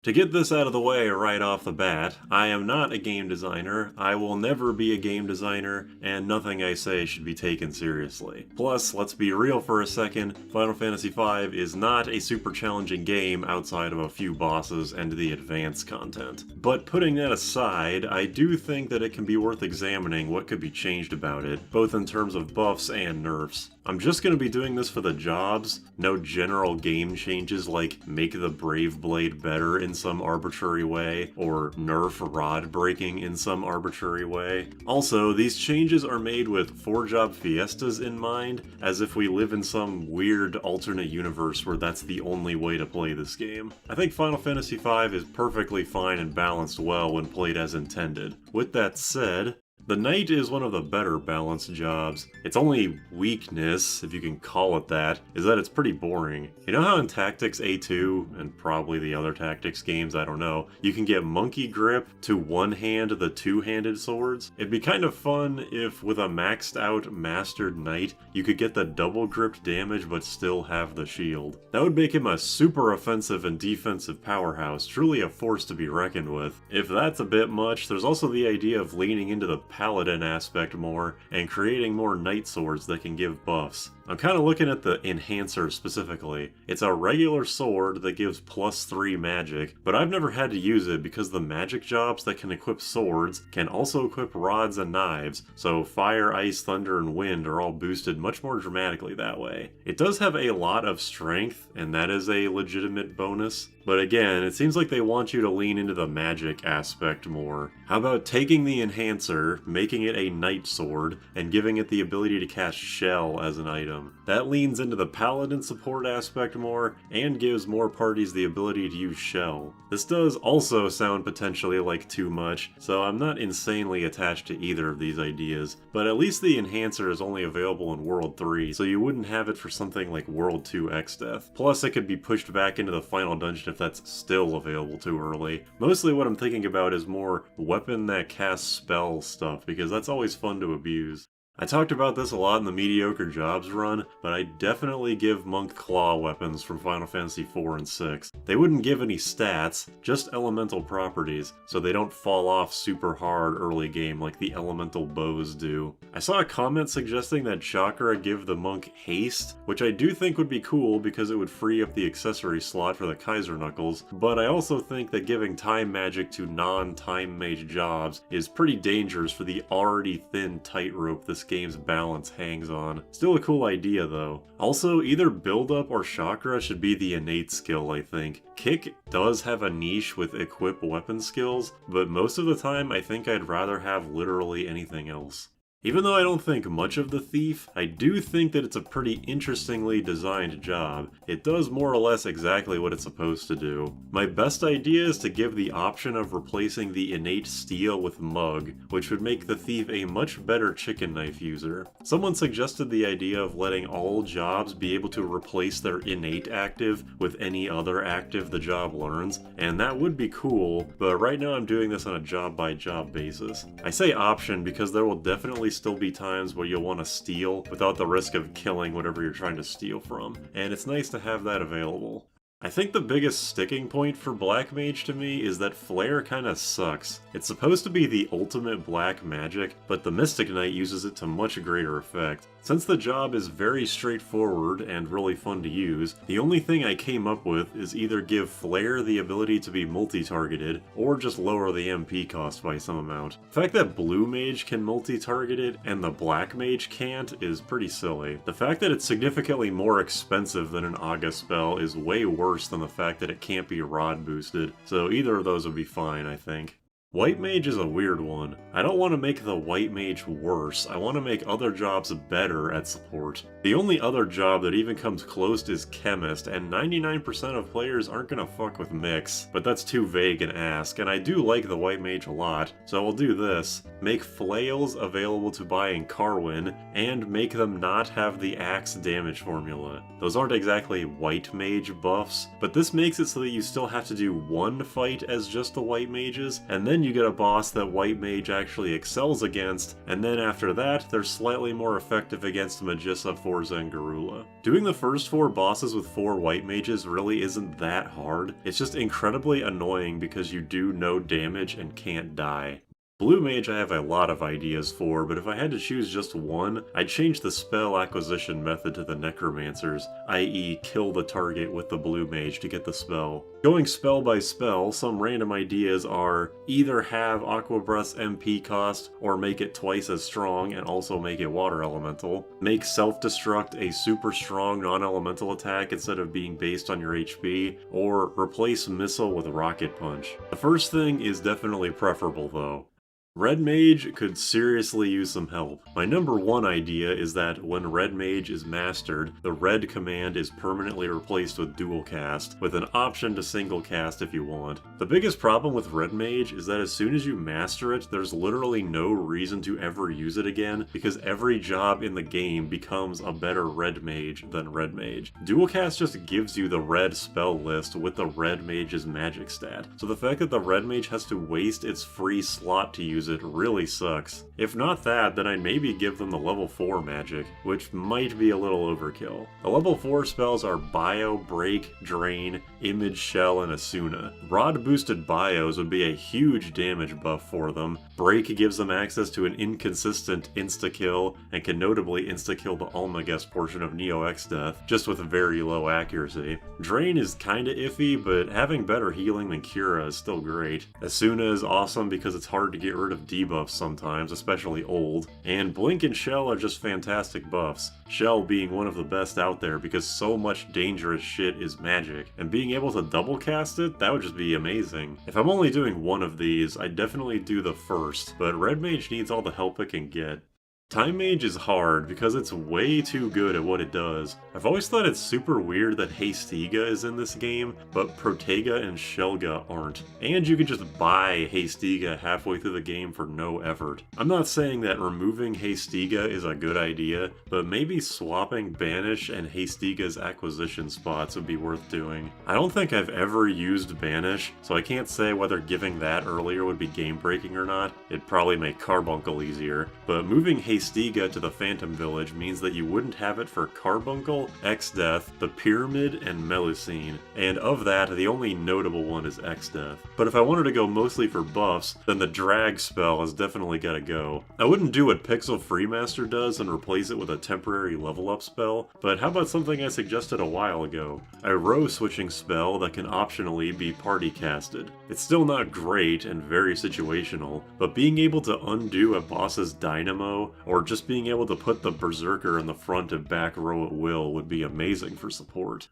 To get this out of the way right off the bat, I am not a game designer, I will never be a game designer, and nothing I say should be taken seriously. Plus, let's be real for a second, Final Fantasy V is not a super challenging game outside of a few bosses and the advanced content. But putting that aside, I do think that it can be worth examining what could be changed about it, both in terms of buffs and nerfs. I'm just going to be doing this for the jobs, no general game changes like make the Brave Blade better in some arbitrary way, or nerf rod breaking in some arbitrary way. Also, these changes are made with 4-job fiestas in mind, as if we live in some weird alternate universe where that's the only way to play this game. I think Final Fantasy V is perfectly fine and balanced well when played as intended. With that said, the Knight is one of the better balanced jobs. Its only weakness, if you can call it that, is that it's pretty boring. You know how in Tactics A2, and probably the other Tactics games, I don't know, you can get Monkey Grip to one-hand the two-handed swords? It'd be kind of fun if, with a maxed out Mastered Knight, you could get the double-gripped damage but still have the shield. That would make him a super offensive and defensive powerhouse, truly a force to be reckoned with. If that's a bit much, there's also the idea of leaning into the paladin aspect more, and creating more knight swords that can give buffs. I'm kind of looking at the Enhancer specifically. It's a regular sword that gives +3 magic, but I've never had to use it because the magic jobs that can equip swords can also equip rods and knives, so fire, ice, thunder, and wind are all boosted much more dramatically that way. It does have a lot of strength, and that is a legitimate bonus, but again, it seems like they want you to lean into the magic aspect more. How about taking the Enhancer, making it a knight sword, and giving it the ability to cast Shell as an item? That leans into the paladin support aspect more, and gives more parties the ability to use Shell. This does also sound potentially like too much, so I'm not insanely attached to either of these ideas, but at least the Enhancer is only available in World 3, so you wouldn't have it for something like World 2 X-Death. Plus it could be pushed back into the final dungeon if that's still available too early. Mostly what I'm thinking about is more weapon that casts spell stuff, because that's always fun to abuse. I talked about this a lot in the Mediocre Jobs run, but I definitely give Monk Claw weapons from Final Fantasy IV and VI. They wouldn't give any stats, just elemental properties, so they don't fall off super hard early game like the elemental bows do. I saw a comment suggesting that Chakra give the monk haste, which I do think would be cool because it would free up the accessory slot for the Kaiser Knuckles, but I also think that giving time magic to non-time mage jobs is pretty dangerous for the already thin tightrope this game's balance hangs on. Still a cool idea though. Also, either build up or chakra should be the innate skill, I think. Kick does have a niche with equip weapon skills, but most of the time I think I'd rather have literally anything else. Even though I don't think much of the Thief, I do think that it's a pretty interestingly designed job. It does more or less exactly what it's supposed to do. My best idea is to give the option of replacing the innate steel with Mug, which would make the Thief a much better chicken knife user. Someone suggested the idea of letting all jobs be able to replace their innate active with any other active the job learns, and that would be cool, but right now I'm doing this on a job-by-job basis. I say option because there will definitely still be times where you'll want to steal without the risk of killing whatever you're trying to steal from, and it's nice to have that available. I think the biggest sticking point for Black Mage to me is that Flare kinda sucks. It's supposed to be the ultimate black magic, but the Mystic Knight uses it to much greater effect. Since the job is very straightforward and really fun to use, the only thing I came up with is either give Flare the ability to be multi-targeted, or just lower the MP cost by some amount. The fact that Blue Mage can multi-target it and the Black Mage can't is pretty silly. The fact that it's significantly more expensive than an Aga spell is way worse than the fact that it can't be rod boosted, so either of those would be fine, I think. White Mage is a weird one. I don't want to make the White Mage worse, I want to make other jobs better at support. The only other job that even comes close is Chemist, and 99% of players aren't gonna fuck with Mix, but that's too vague an ask, and I do like the White Mage a lot, so I'll do this. Make flails available to buy in Carwin, and make them not have the axe damage formula. Those aren't exactly White Mage buffs, but this makes it so that you still have to do one fight as just the White Mages, and then then you get a boss that White Mage actually excels against, and then after that, they're slightly more effective against Magissa, Forza, and Garula. Doing the first 4 bosses with 4 White Mages really isn't that hard, it's just incredibly annoying because you do no damage and can't die. Blue Mage I have a lot of ideas for, but if I had to choose just one, I'd change the spell acquisition method to the Necromancers, i.e. kill the target with the Blue Mage to get the spell. Going spell by spell, some random ideas are either have Aqua Breath's MP cost, or make it twice as strong and also make it water elemental, make self-destruct a super strong non-elemental attack instead of being based on your HP, or replace missile with rocket punch. The first thing is definitely preferable though. Red Mage could seriously use some help. My number one idea is that when Red Mage is mastered, the red command is permanently replaced with dual cast, with an option to single cast if you want. The biggest problem with Red Mage is that as soon as you master it, there's literally no reason to ever use it again, because every job in the game becomes a better Red Mage than Red Mage. Dual cast just gives you the red spell list with the Red Mage's magic stat, so the fact that the Red Mage has to waste its free slot to use it really sucks. If not that, then I'd maybe give them the level 4 magic, which might be a little overkill. The level 4 spells are Bio, Break, Drain, Image, Shell, and Asuna. Rod boosted bios would be a huge damage buff for them. Break gives them access to an inconsistent insta-kill, and can notably insta-kill the Almagest portion of Neo X Death, just with very low accuracy. Drain is kinda iffy, but having better healing than Cura is still great. Asuna is awesome because it's hard to get rid of debuffs sometimes, especially old, and Blink and Shell are just fantastic buffs. Shell being one of the best out there because so much dangerous shit is magic, and being able to double cast it, that would just be amazing. If I'm only doing one of these, I'd definitely do the first, but Red Mage needs all the help it can get. Time Mage is hard because it's way too good at what it does. I've always thought it's super weird that Hastega is in this game, but Protega and Shelga aren't. And you can just buy Hastega halfway through the game for no effort. I'm not saying that removing Hastega is a good idea, but maybe swapping Banish and Hastega's acquisition spots would be worth doing. I don't think I've ever used Banish, so I can't say whether giving that earlier would be game breaking or not. It'd probably make Carbuncle easier, but moving Hastega to the Phantom Village means that you wouldn't have it for Carbuncle, X-Death, the Pyramid, and Melusine, and of that, the only notable one is X-Death. But if I wanted to go mostly for buffs, then the Drag spell has definitely gotta go. I wouldn't do what Pixel Freemaster does and replace it with a temporary level up spell, but how about something I suggested a while ago? A row switching spell that can optionally be party casted. It's still not great and very situational, but being able to undo a boss's dynamo, or just being able to put the Berserker in the front and back row at will would be amazing for support.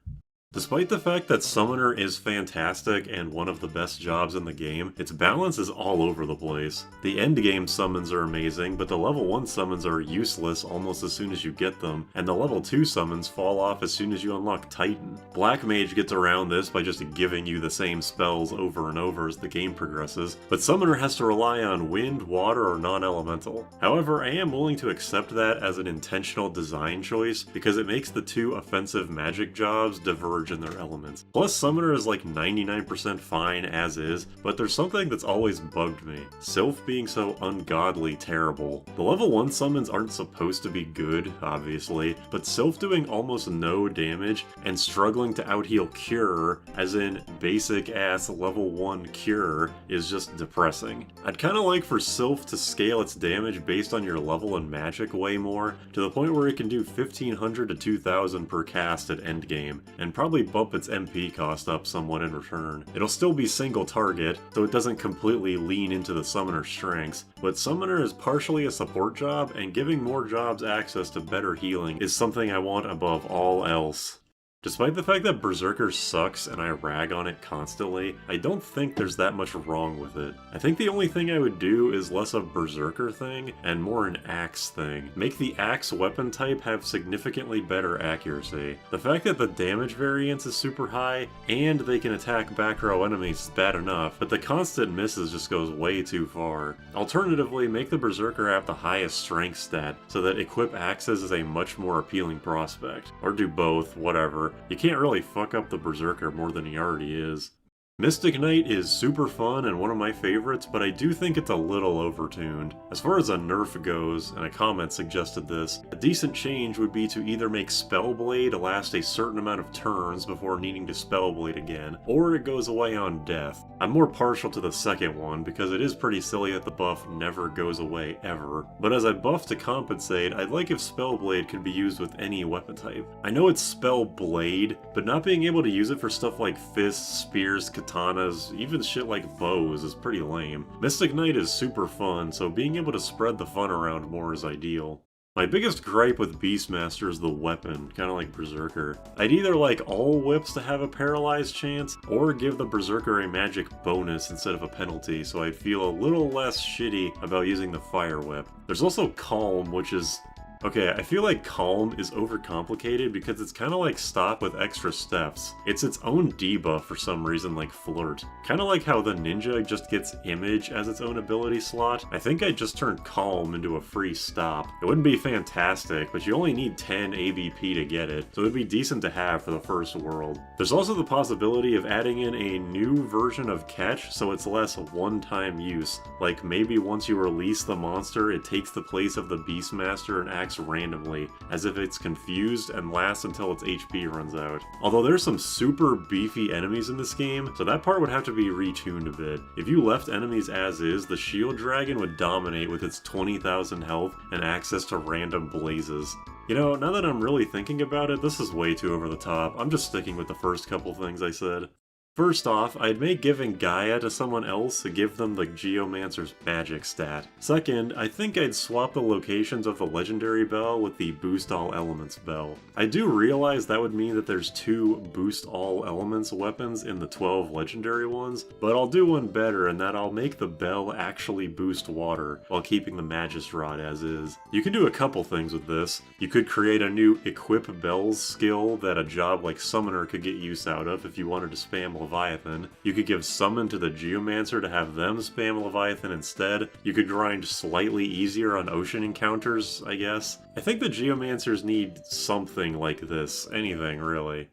Despite the fact that Summoner is fantastic and one of the best jobs in the game, its balance is all over the place. The endgame summons are amazing, but the level 1 summons are useless almost as soon as you get them, and the level 2 summons fall off as soon as you unlock Titan. Black Mage gets around this by just giving you the same spells over and over as the game progresses, but Summoner has to rely on wind, water, or non-elemental. However, I am willing to accept that as an intentional design choice because it makes the 2 offensive magic jobs diverge in their elements. Plus, Summoner is like 99% fine as is, but there's something that's always bugged me. Sylph being so ungodly terrible. The level 1 summons aren't supposed to be good, obviously, but Sylph doing almost no damage and struggling to outheal Cure, as in basic ass level 1 Cure, is just depressing. I'd kinda like for Sylph to scale its damage based on your level and magic way more, to the point where it can do 1500 to 2000 per cast at endgame, and probably bump its MP cost up somewhat in return. It'll still be single target, so it doesn't completely lean into the Summoner's strengths, but Summoner is partially a support job, and giving more jobs access to better healing is something I want above all else. Despite the fact that Berserker sucks and I rag on it constantly, I don't think there's that much wrong with it. I think the only thing I would do is less a Berserker thing and more an Axe thing. Make the Axe weapon type have significantly better accuracy. The fact that the damage variance is super high and they can attack back row enemies is bad enough, but the constant misses just goes way too far. Alternatively, make the Berserker have the highest strength stat so that equip Axes is a much more appealing prospect. Or do both, whatever. You can't really fuck up the Berserker more than he already is. Mystic Knight is super fun and one of my favorites, but I do think it's a little overtuned. As far as a nerf goes, and a comment suggested this, a decent change would be to either make Spellblade last a certain amount of turns before needing to Spellblade again, or it goes away on death. I'm more partial to the second one because it is pretty silly that the buff never goes away ever, but as a buff to compensate, I'd like if Spellblade could be used with any weapon type. I know it's Spellblade, but not being able to use it for stuff like fists, spears, katanas, even shit like bows is pretty lame. Mystic Knight is super fun, so being able to spread the fun around more is ideal. My biggest gripe with Beastmaster is the weapon, kinda like Berserker. I'd either like all whips to have a paralyzed chance, or give the Berserker a magic bonus instead of a penalty, so I'd feel a little less shitty about using the fire whip. There's also Calm, which is... okay, I feel like Calm is overcomplicated because it's kind of like Stop with extra steps. It's its own debuff for some reason, like Flirt. Kind of like how the Ninja just gets Image as its own ability slot. I think I'd just turn Calm into a free stop. It wouldn't be fantastic, but you only need 10 ABP to get it, so it'd be decent to have for the first world. There's also the possibility of adding in a new version of Catch, so it's less one-time use. Like maybe once you release the monster, it takes the place of the Beastmaster and acts randomly, as if it's confused and lasts until its HP runs out. Although there's some super beefy enemies in this game, so that part would have to be retuned a bit. If you left enemies as is, the Shield Dragon would dominate with its 20,000 health and access to random blazes. You know, now that I'm really thinking about it, this is way too over the top. I'm just sticking with the first couple things I said. First off, I'd make giving Gaia to someone else to give them the Geomancer's magic stat. Second, I think I'd swap the locations of the Legendary Bell with the Boost All Elements Bell. I do realize that would mean that there's 2 Boost All Elements weapons in the 12 Legendary ones, but I'll do one better in that I'll make the bell actually boost water, while keeping the Magus Rod as is. You can do a couple things with this. You could create a new Equip Bells skill that a job like Summoner could get use out of if you wanted to spam Leviathan. You could give Summon to the Geomancer to have them spam Leviathan instead. You could grind slightly easier on ocean encounters, I guess. I think the Geomancers need something like this. Anything, really.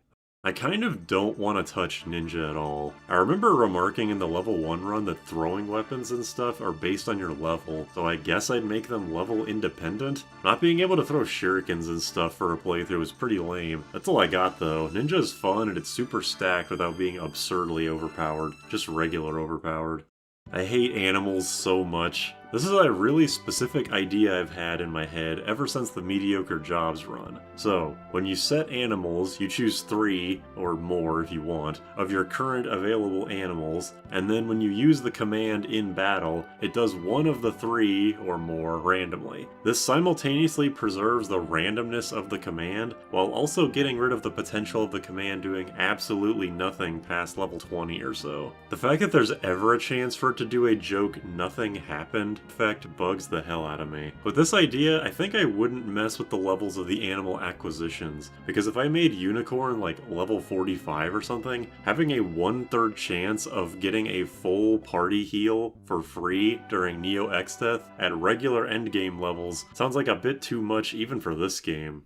I kind of don't want to touch Ninja at all. I remember remarking in the level 1 run that throwing weapons and stuff are based on your level, so I guess I'd make them level independent? Not being able to throw shurikens and stuff for a playthrough is pretty lame. That's all I got though. Ninja is fun and it's super stacked without being absurdly overpowered. Just regular overpowered. I hate animals so much. This is a really specific idea I've had in my head ever since the Mediocre Jobs run. So, when you set animals, you choose 3, or more if you want, of your current available animals, and then when you use the command in battle, it does one of the 3 or more randomly. This simultaneously preserves the randomness of the command, while also getting rid of the potential of the command doing absolutely nothing past level 20 or so. The fact that there's ever a chance for it to do a joke nothing happened effect bugs the hell out of me. With this idea, I think I wouldn't mess with the levels of the animal acquisitions, because if I made Unicorn like level 45 or something, having a 1/3 chance of getting a full party heal for free during Neo X-Death at regular endgame levels sounds like a bit too much even for this game.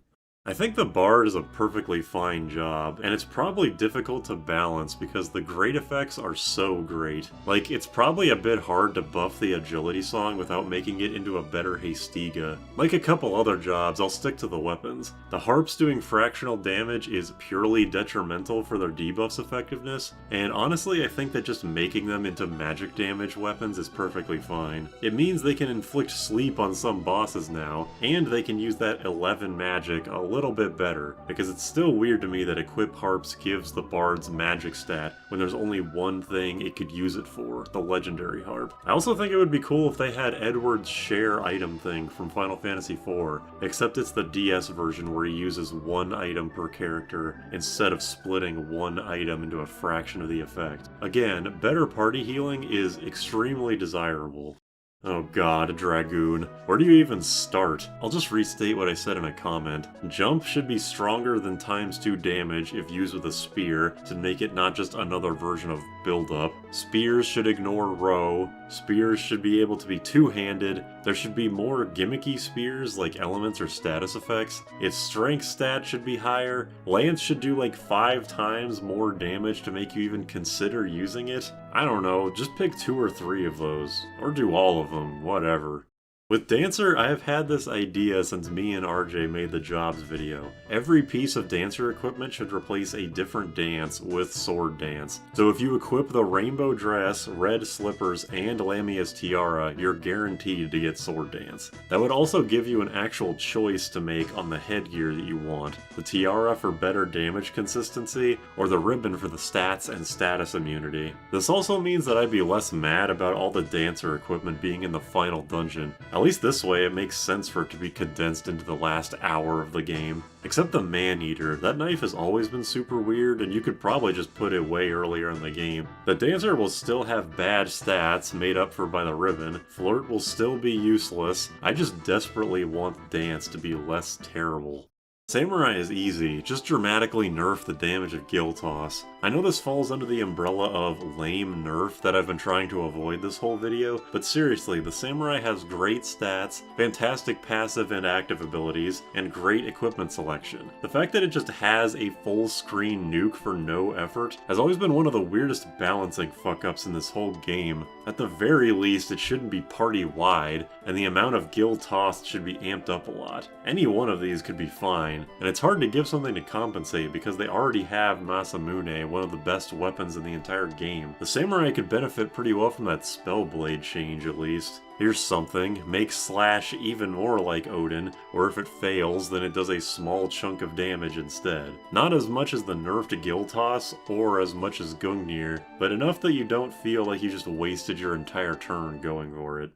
I think the Bard is a perfectly fine job, and it's probably difficult to balance because the great effects are so great. Like, it's probably a bit hard to buff the agility song without making it into a better Hastiga. Like a couple other jobs, I'll stick to the weapons. The harps doing fractional damage is purely detrimental for their debuff's effectiveness, and honestly I think that just making them into magic damage weapons is perfectly fine. It means they can inflict sleep on some bosses now, and they can use that 11 magic a little bit better, because it's still weird to me that Equip Harps gives the Bard's magic stat when there's only one thing it could use it for, the Legendary Harp. I also think it would be cool if they had Edward's share item thing from Final Fantasy IV, except it's the DS version where he uses one item per character instead of splitting one item into a fraction of the effect. Again, better party healing is extremely desirable. Oh god, Dragoon. Where do you even start? I'll just restate what I said in a comment. Jump should be stronger than ×2 damage if used with a spear to make it not just another version of build-up. Spears should ignore row. Spears should be able to be two-handed. There should be more gimmicky spears like elements or status effects. Its strength stat should be higher. Lance should do like 5 times more damage to make you even consider using it. I don't know, just pick 2 or 3 of those. Or do all of them, whatever. With Dancer, I have had this idea since me and RJ made the jobs video. Every piece of Dancer equipment should replace a different dance with sword dance. So if you equip the rainbow dress, red slippers, and Lamia's tiara, you're guaranteed to get sword dance. That would also give you an actual choice to make on the headgear that you want. The tiara for better damage consistency, or the ribbon for the stats and status immunity. This also means that I'd be less mad about all the Dancer equipment being in the final dungeon. At least this way, it makes sense for it to be condensed into the last hour of the game. Except the Man-Eater, that knife has always been super weird, and you could probably just put it way earlier in the game. The Dancer will still have bad stats made up for by the ribbon, Flirt will still be useless, I just desperately want Dance to be less terrible. Samurai is easy, just dramatically nerf the damage of Gill Toss. I know this falls under the umbrella of lame nerf that I've been trying to avoid this whole video, but seriously, the Samurai has great stats, fantastic passive and active abilities, and great equipment selection. The fact that it just has a full screen nuke for no effort has always been one of the weirdest balancing fuck-ups in this whole game. At the very least, it shouldn't be party-wide, and the amount of Gill Tossed should be amped up a lot. Any one of these could be fine, and it's hard to give something to compensate because they already have Masamune, one of the best weapons in the entire game. The Samurai could benefit pretty well from that Spellblade change at least. Here's something, make Slash even more like Odin, or if it fails, then it does a small chunk of damage instead. Not as much as the nerf to Gill Toss, or as much as Gungnir, but enough that you don't feel like you just wasted your entire turn going for it.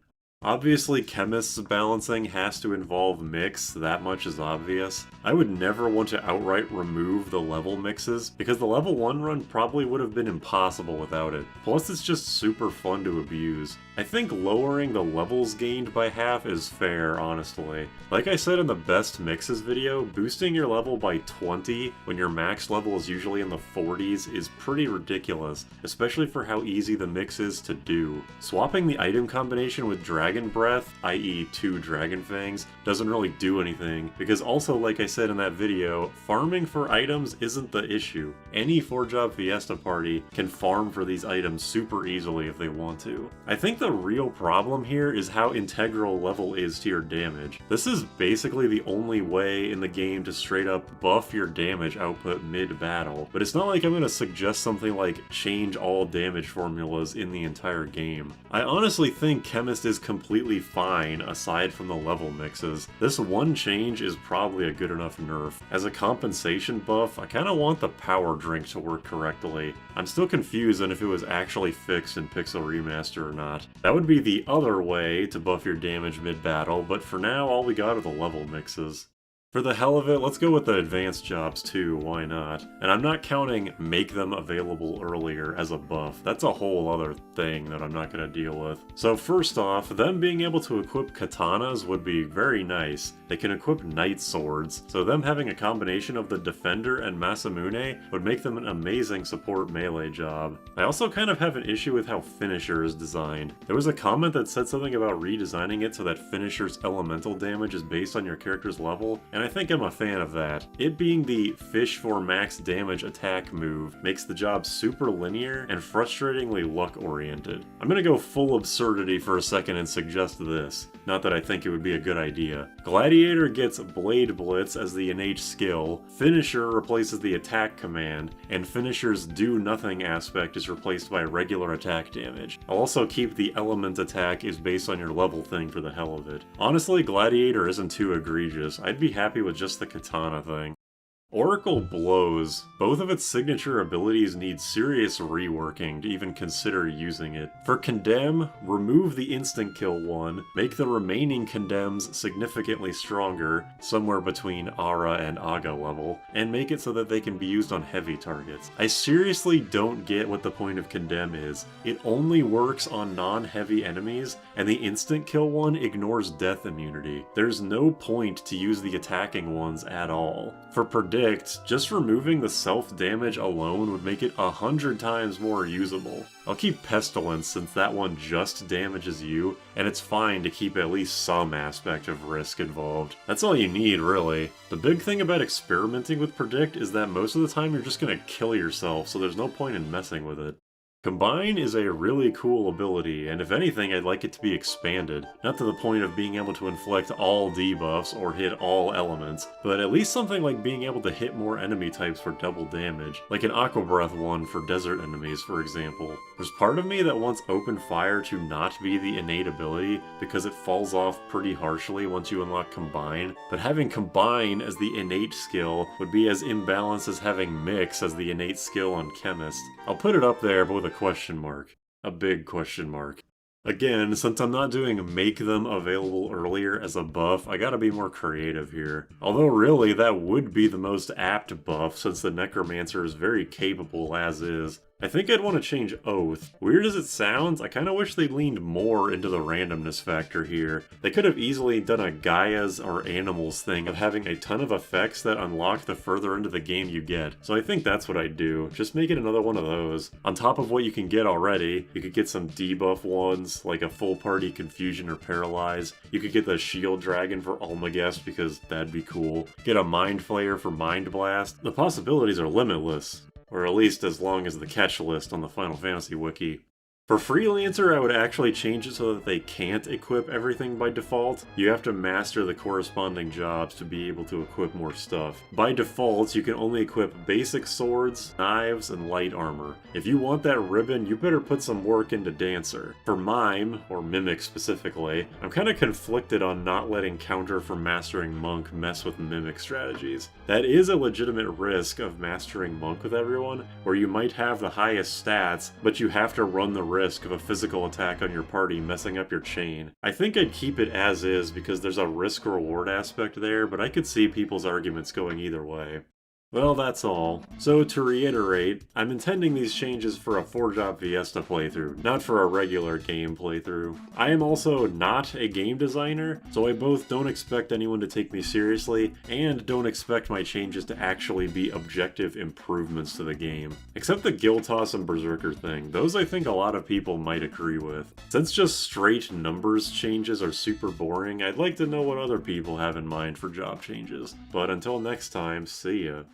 Obviously, Chemist's balancing has to involve mix, that much is obvious. I would never want to outright remove the level mixes, because the level 1 run probably would have been impossible without it. Plus, it's just super fun to abuse. I think lowering the levels gained by half is fair, honestly. Like I said in the best mixes video, boosting your level by 20 when your max level is usually in the 40s is pretty ridiculous, especially for how easy the mix is to do. Swapping the item combination with Dragon Breath, i.e. 2 Dragon Fangs, doesn't really do anything, because also like I said in that video, farming for items isn't the issue. Any 4-job Fiesta party can farm for these items super easily if they want to. I think the real problem here is how integral level is to your damage. This is basically the only way in the game to straight up buff your damage output mid-battle, but it's not like I'm going to suggest something like change all damage formulas in the entire game. I honestly think Chemist is completely fine aside from the level mixes. This one change is probably a good enough nerf. As a compensation buff, I kinda want the power drink to work correctly. I'm still confused on if it was actually fixed in Pixel Remaster or not. That would be the other way to buff your damage mid-battle, but for now all we got are the level mixes. For the hell of it, let's go with the advanced jobs too, why not? And I'm not counting make them available earlier as a buff. That's a whole other thing that I'm not going to deal with. So first off, them being able to equip katanas would be very nice. They can equip knight swords, so them having a combination of the Defender and Masamune would make them an amazing support melee job. I also kind of have an issue with how Finisher is designed. There was a comment that said something about redesigning it so that Finisher's elemental damage is based on your character's level, and I think I'm a fan of that. It being the fish for max damage attack move makes the job super linear and frustratingly luck-oriented. I'm gonna go full absurdity for a second and suggest this. Not that I think it would be a good idea. Gladiator gets Blade Blitz as the innate skill, Finisher replaces the attack command, and Finisher's do nothing aspect is replaced by regular attack damage. I'll also keep the element attack is based on your level thing for the hell of it. Honestly, Gladiator isn't too egregious. I'd be happy with just the katana thing. Oracle blows. Both of its signature abilities need serious reworking to even consider using it. For Condemn, remove the instant kill one, make the remaining Condemns significantly stronger, somewhere between Ara and Aga level, and make it so that they can be used on heavy targets. I seriously don't get what the point of Condemn is. It only works on non-heavy enemies, and the instant kill one ignores death immunity. There's no point to use the attacking ones at all. For Predict, just removing the self-damage alone would make it 100 times more usable. I'll keep Pestilence since that one just damages you, and it's fine to keep at least some aspect of risk involved. That's all you need, really. The big thing about experimenting with Predict is that most of the time you're just gonna kill yourself, so there's no point in messing with it. Combine is a really cool ability, and if anything I'd like it to be expanded. Not to the point of being able to inflict all debuffs or hit all elements, but at least something like being able to hit more enemy types for double damage, like an Aqua Breath one for desert enemies for example. There's part of me that wants Open Fire to not be the innate ability because it falls off pretty harshly once you unlock Combine, but having Combine as the innate skill would be as imbalanced as having Mix as the innate skill on Chemist. I'll put it up there, but with a question mark. A big question mark. Again, since I'm not doing make them available earlier as a buff, I gotta be more creative here. Although really, that would be the most apt buff since the Necromancer is very capable as is. I think I'd want to change Oath. Weird as it sounds, I kinda wish they leaned more into the randomness factor here. They could have easily done a Gaia's or Animals thing of having a ton of effects that unlock the further into the game you get. So I think that's what I'd do. Just make it another one of those. On top of what you can get already, you could get some debuff ones, like a full party Confusion or Paralyze. You could get the Shield Dragon for Almagest because that'd be cool. Get a Mind Flayer for Mind Blast. The possibilities are limitless. Or at least as long as the catch list on the Final Fantasy wiki. For Freelancer, I would actually change it so that they can't equip everything by default. You have to master the corresponding jobs to be able to equip more stuff. By default, you can only equip basic swords, knives, and light armor. If you want that ribbon, you better put some work into Dancer. For Mime, or Mimic specifically, I'm kinda conflicted on not letting Counter from Mastering Monk mess with Mimic strategies. That is a legitimate risk of mastering Monk with everyone, where you might have the highest stats, but you have to run the risk of a physical attack on your party messing up your chain. I think I'd keep it as is because there's a risk-reward aspect there, but I could see people's arguments going either way. Well, that's all. So to reiterate, I'm intending these changes for a 4-Drop Fiesta playthrough, not for a regular game playthrough. I am also not a game designer, so I both don't expect anyone to take me seriously, and don't expect my changes to actually be objective improvements to the game. Except the Guild Toss and Berserker thing, those I think a lot of people might agree with. Since just straight numbers changes are super boring, I'd like to know what other people have in mind for job changes. But until next time, see ya.